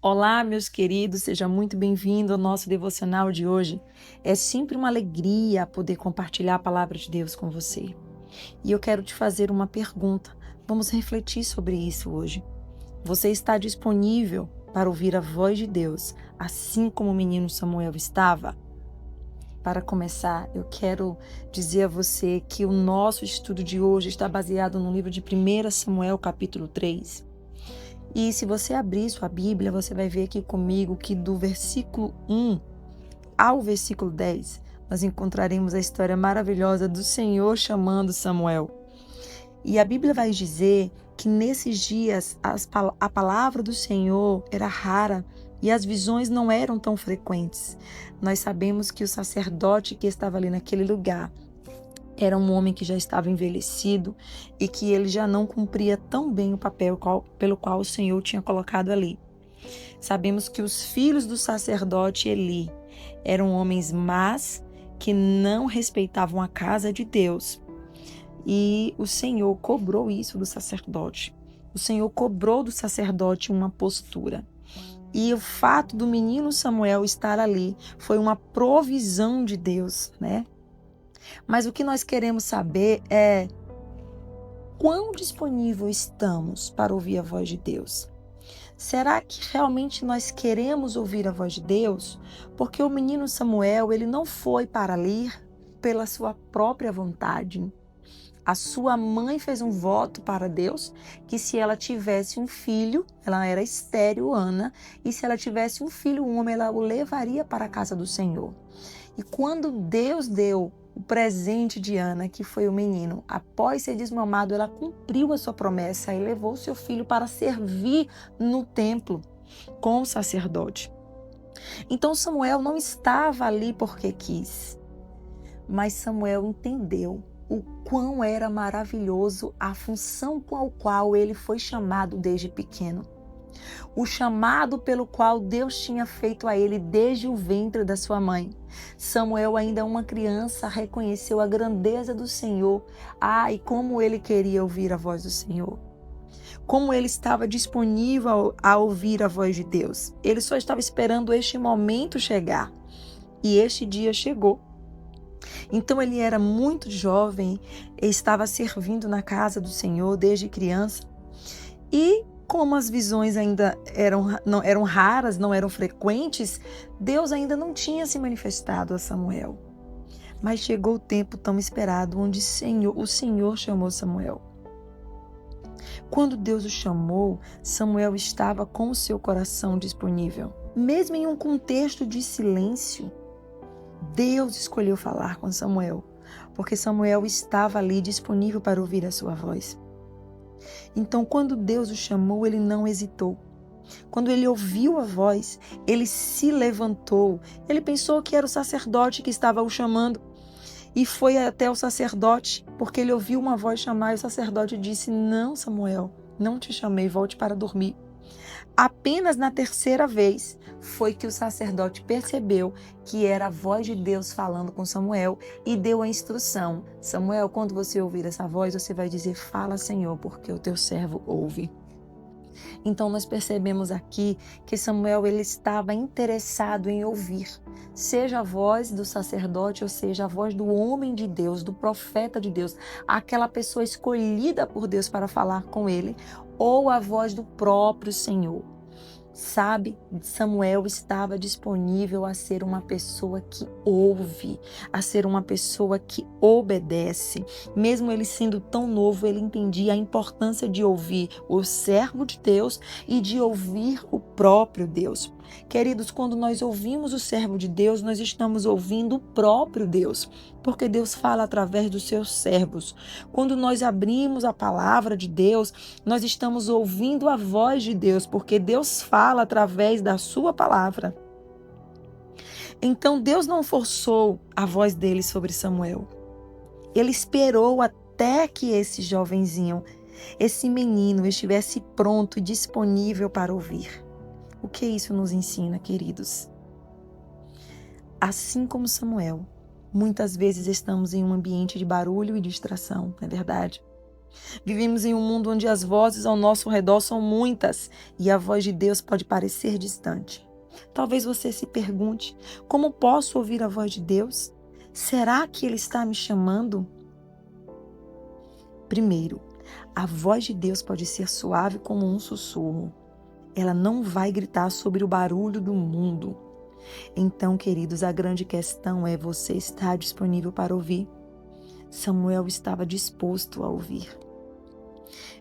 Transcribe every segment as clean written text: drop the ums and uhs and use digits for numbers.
Olá, meus queridos, seja muito bem-vindo ao nosso devocional de hoje. É sempre uma alegria poder compartilhar a palavra de Deus com você. E eu quero te fazer uma pergunta. Vamos refletir sobre isso hoje. Você está disponível para ouvir a voz de Deus, assim como o menino Samuel estava? Para começar, eu quero dizer a você que o nosso estudo de hoje está baseado no livro de 1 Samuel, capítulo 3. E se você abrir sua Bíblia, você vai ver aqui comigo que do versículo 1 ao versículo 10, nós encontraremos a história maravilhosa do Senhor chamando Samuel. E a Bíblia vai dizer que nesses dias a palavra do Senhor era rara e as visões não eram tão frequentes. Nós sabemos que o sacerdote que estava ali naquele lugar era um homem que já estava envelhecido e que ele já não cumpria tão bem o papel pelo qual o Senhor tinha colocado ali. Sabemos que os filhos do sacerdote Eli eram homens más que não respeitavam a casa de Deus. E o Senhor cobrou isso do sacerdote. O Senhor cobrou do sacerdote uma postura. E o fato do menino Samuel estar ali foi uma provisão de Deus, né? Mas o que nós queremos saber é quão disponível estamos para ouvir a voz de Deus. Será que realmente nós queremos ouvir a voz de Deus? Porque o menino Samuel, ele não foi para ali pela sua própria vontade. A sua mãe fez um voto para Deus que se ela tivesse um filho, ela era estéril, Ana, e se ela tivesse um filho, um homem, ela o levaria para a casa do Senhor. E quando Deus deu o presente de Ana, que foi o menino, após ser desmamado, ela cumpriu a sua promessa e levou seu filho para servir no templo com o sacerdote. Então Samuel não estava ali porque quis, mas Samuel entendeu o quão era maravilhoso a função com a qual ele foi chamado desde pequeno. O chamado pelo qual Deus tinha feito a ele desde o ventre da sua mãe. Samuel, ainda uma criança, reconheceu a grandeza do Senhor. E como ele queria ouvir a voz do Senhor. Como ele estava disponível a ouvir a voz de Deus. Ele só estava esperando este momento chegar. E este dia chegou. Então ele era muito jovem, estava servindo na casa do Senhor desde criança. E como as visões ainda eram raras, não eram frequentes, Deus ainda não tinha se manifestado a Samuel. Mas chegou o tempo tão esperado onde o Senhor chamou Samuel. Quando Deus o chamou, Samuel estava com o seu coração disponível. Mesmo em um contexto de silêncio, Deus escolheu falar com Samuel, porque Samuel estava ali disponível para ouvir a sua voz. Então, quando Deus o chamou, ele não hesitou. Quando ele ouviu a voz, ele se levantou. Ele pensou que era o sacerdote que estava o chamando e foi até o sacerdote, porque ele ouviu uma voz chamar e o sacerdote disse: "Não, Samuel, não te chamei, volte para dormir." Apenas na terceira vez foi que o sacerdote percebeu que era a voz de Deus falando com Samuel e deu a instrução: "Samuel, quando você ouvir essa voz, você vai dizer: 'Fala, Senhor, porque o teu servo ouve.'" Então nós percebemos aqui que Samuel ele estava interessado em ouvir, seja a voz do sacerdote ou seja a voz do homem de Deus, do profeta de Deus, aquela pessoa escolhida por Deus para falar com ele, ou a voz do próprio Senhor. Sabe, Samuel estava disponível a ser uma pessoa que ouve, a ser uma pessoa que obedece. Mesmo ele sendo tão novo, ele entendia a importância de ouvir o servo de Deus e de ouvir o próprio Deus. Queridos, quando nós ouvimos o servo de Deus, nós estamos ouvindo o próprio Deus, porque Deus fala através dos seus servos. Quando nós abrimos a palavra de Deus, nós estamos ouvindo a voz de Deus, porque Deus fala através da sua palavra. Então Deus não forçou a voz dele sobre Samuel. Ele esperou até que esse jovenzinho, esse menino, estivesse pronto e disponível para ouvir. O que isso nos ensina, queridos? Assim como Samuel, muitas vezes estamos em um ambiente de barulho e distração, não é verdade? Vivemos em um mundo onde as vozes ao nosso redor são muitas e a voz de Deus pode parecer distante. Talvez você se pergunte: como posso ouvir a voz de Deus? Será que Ele está me chamando? Primeiro, a voz de Deus pode ser suave como um sussurro. Ela não vai gritar sobre o barulho do mundo. Então, queridos, a grande questão é: você está disponível para ouvir? Samuel estava disposto a ouvir.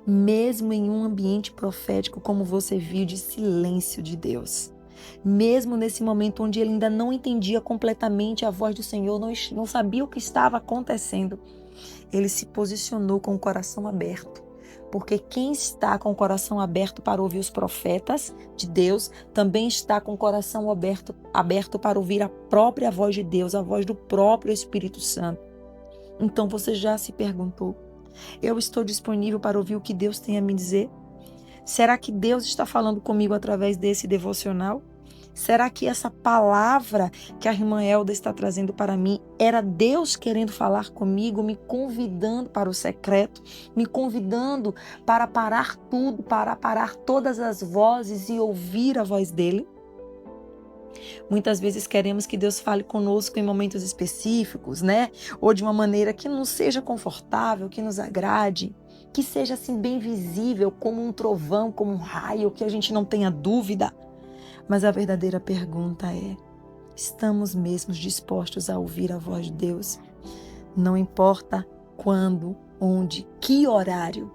Mesmo em um ambiente profético, como você viu, de silêncio de Deus. Mesmo nesse momento onde ele ainda não entendia completamente a voz do Senhor, não sabia o que estava acontecendo, ele se posicionou com o coração aberto. Porque quem está com o coração aberto para ouvir os profetas de Deus, também está com o coração aberto para ouvir a própria voz de Deus, a voz do próprio Espírito Santo. Então você já se perguntou: eu estou disponível para ouvir o que Deus tem a me dizer? Será que Deus está falando comigo através desse devocional? Será que essa palavra que a irmã Elda está trazendo para mim era Deus querendo falar comigo, me convidando para o secreto, me convidando para parar tudo, para parar todas as vozes e ouvir a voz dele? Muitas vezes queremos que Deus fale conosco em momentos específicos, né? Ou de uma maneira que nos seja confortável, que nos agrade, que seja assim bem visível, como um trovão, como um raio, que a gente não tenha dúvida. Mas a verdadeira pergunta é: estamos mesmo dispostos a ouvir a voz de Deus? Não importa quando, onde, que horário,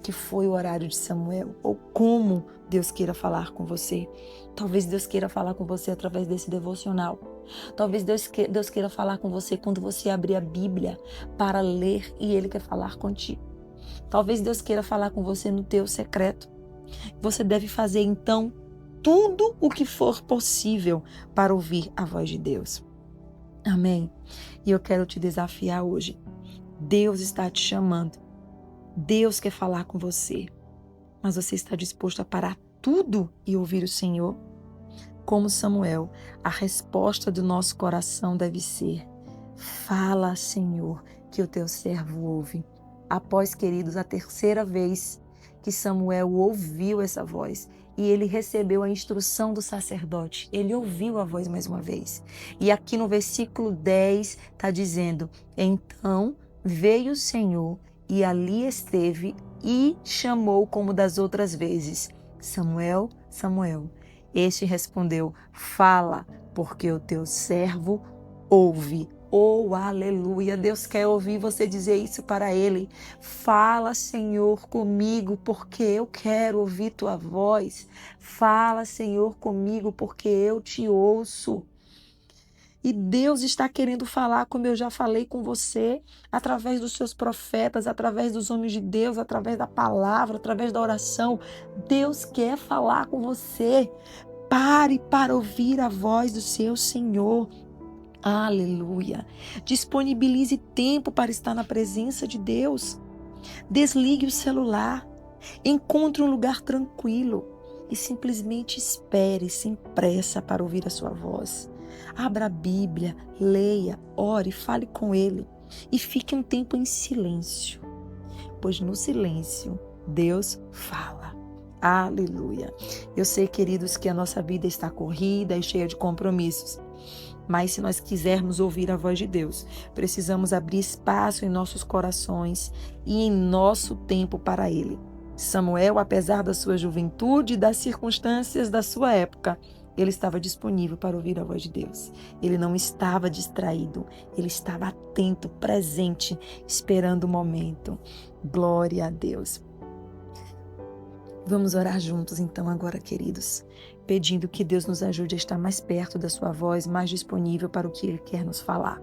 que foi o horário de Samuel, ou como Deus queira falar com você. Talvez Deus queira falar com você através desse devocional. Talvez Deus queira falar com você quando você abrir a Bíblia para ler e Ele quer falar contigo. Talvez Deus queira falar com você no teu secreto. Você deve fazer então tudo o que for possível para ouvir a voz de Deus. Amém? E eu quero te desafiar hoje. Deus está te chamando. Deus quer falar com você. Mas você está disposto a parar tudo e ouvir o Senhor? Como Samuel, a resposta do nosso coração deve ser: fala, Senhor, que o teu servo ouve. Após, queridos, a terceira vez que Samuel ouviu essa voz e ele recebeu a instrução do sacerdote, ele ouviu a voz mais uma vez. E aqui no versículo 10 está dizendo: então veio o Senhor e ali esteve e chamou como das outras vezes: Samuel, Samuel. Este respondeu: fala, porque o teu servo ouve. Oh, aleluia! Deus quer ouvir você dizer isso para Ele. Fala, Senhor, comigo, porque eu quero ouvir tua voz. Fala, Senhor, comigo, porque eu te ouço. E Deus está querendo falar, como eu já falei com você, através dos seus profetas, através dos homens de Deus, através da palavra, através da oração. Deus quer falar com você. Pare para ouvir a voz do seu Senhor. Aleluia. Disponibilize tempo para estar na presença de Deus. Desligue o celular. Encontre um lugar tranquilo e simplesmente espere sem pressa para ouvir a sua voz. Abra a Bíblia, leia, ore, fale com Ele e fique um tempo em silêncio, pois no silêncio Deus fala. Aleluia. Eu sei, queridos, que a nossa vida está corrida e cheia de compromissos, mas se nós quisermos ouvir a voz de Deus, precisamos abrir espaço em nossos corações e em nosso tempo para Ele. Samuel, apesar da sua juventude e das circunstâncias da sua época, ele estava disponível para ouvir a voz de Deus. Ele não estava distraído, ele estava atento, presente, esperando o momento. Glória a Deus. Vamos orar juntos então agora, queridos, pedindo que Deus nos ajude a estar mais perto da sua voz, mais disponível para o que Ele quer nos falar.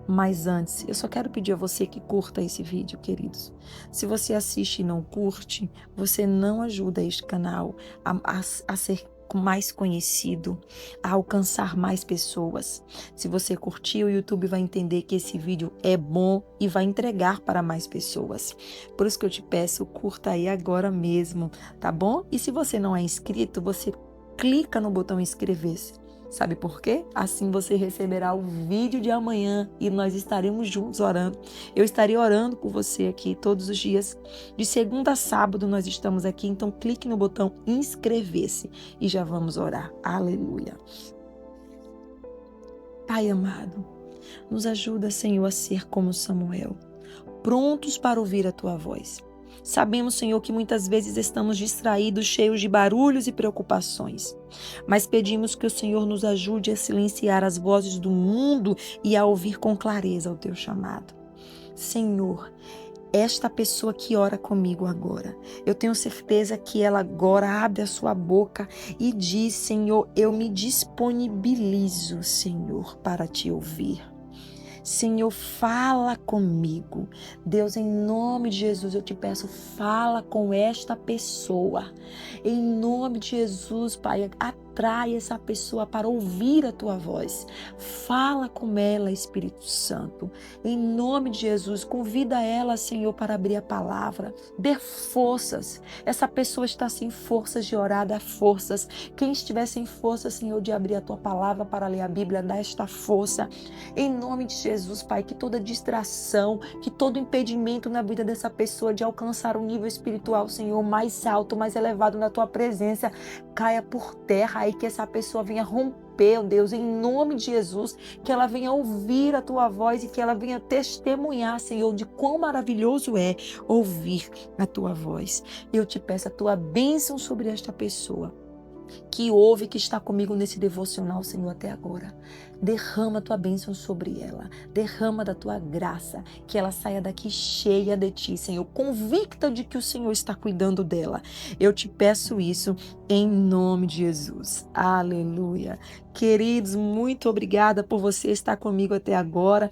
Mas antes, eu só quero pedir a você que curta esse vídeo, queridos. Se você assiste e não curte, você não ajuda este canal a ser mais conhecido, a alcançar mais pessoas. Se você curtir, o YouTube vai entender que esse vídeo é bom e vai entregar para mais pessoas. Por isso que eu te peço, curta aí agora mesmo, tá bom? E se você não é inscrito, você clica no botão inscrever-se. Sabe por quê? Assim você receberá o vídeo de amanhã e nós estaremos juntos orando. Eu estarei orando por você aqui todos os dias. De segunda a sábado nós estamos aqui, então clique no botão inscrever-se e já vamos orar. Aleluia. Pai amado, nos ajuda, Senhor, a ser como Samuel, prontos para ouvir a tua voz. Sabemos, Senhor, que muitas vezes estamos distraídos, cheios de barulhos e preocupações. Mas pedimos que o Senhor nos ajude a silenciar as vozes do mundo e a ouvir com clareza o teu chamado. Senhor, esta pessoa que ora comigo agora, eu tenho certeza que ela agora abre a sua boca e diz: Senhor, eu me disponibilizo, Senhor, para te ouvir. Senhor, fala comigo. Deus, em nome de Jesus, eu te peço, fala com esta pessoa. Em nome de Jesus, Pai, atrai essa pessoa para ouvir a tua voz. Fala com ela, Espírito Santo. Em nome de Jesus, convida ela, Senhor, para abrir a palavra. Dê forças. Essa pessoa está sem forças de orar, dá forças. Quem estiver sem força, Senhor, de abrir a tua palavra para ler a Bíblia, dá esta força. Em nome de Jesus, Pai, que toda distração, que todo impedimento na vida dessa pessoa de alcançar um nível espiritual, Senhor, mais alto, mais elevado na tua presença, caia por terra e que essa pessoa venha romper, Deus, em nome de Jesus, que ela venha ouvir a tua voz e que ela venha testemunhar, Senhor, de quão maravilhoso é ouvir a tua voz. Eu te peço a tua bênção sobre esta pessoa que ouve, que está comigo nesse devocional, Senhor, até agora. Derrama a tua bênção sobre ela, derrama da tua graça, que ela saia daqui cheia de ti, Senhor, convicta de que o Senhor está cuidando dela. Eu te peço isso em nome de Jesus. Aleluia. Queridos, muito obrigada por você estar comigo até agora.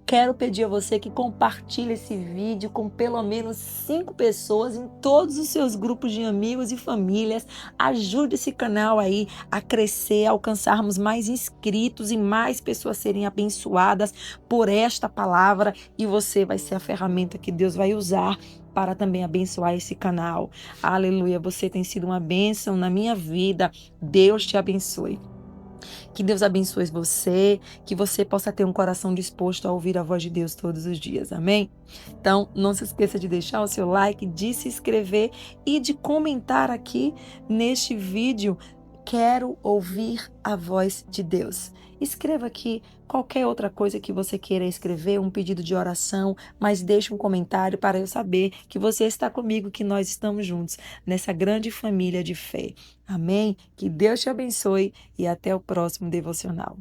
Quero pedir a você que compartilhe esse vídeo com pelo menos 5 pessoas em todos os seus grupos de amigos e famílias. Ajude esse canal aí a crescer, a alcançarmos mais inscritos e mais pessoas serem abençoadas por esta palavra. E você vai ser a ferramenta que Deus vai usar para também abençoar esse canal. Aleluia, você tem sido uma bênção na minha vida. Deus te abençoe. Que Deus abençoe você, que você possa ter um coração disposto a ouvir a voz de Deus todos os dias, amém? Então, não se esqueça de deixar o seu like, de se inscrever e de comentar aqui neste vídeo. Quero ouvir a voz de Deus. Escreva aqui qualquer outra coisa que você queira escrever, um pedido de oração, mas deixe um comentário para eu saber que você está comigo, que nós estamos juntos nessa grande família de fé. Amém? Que Deus te abençoe e até o próximo devocional.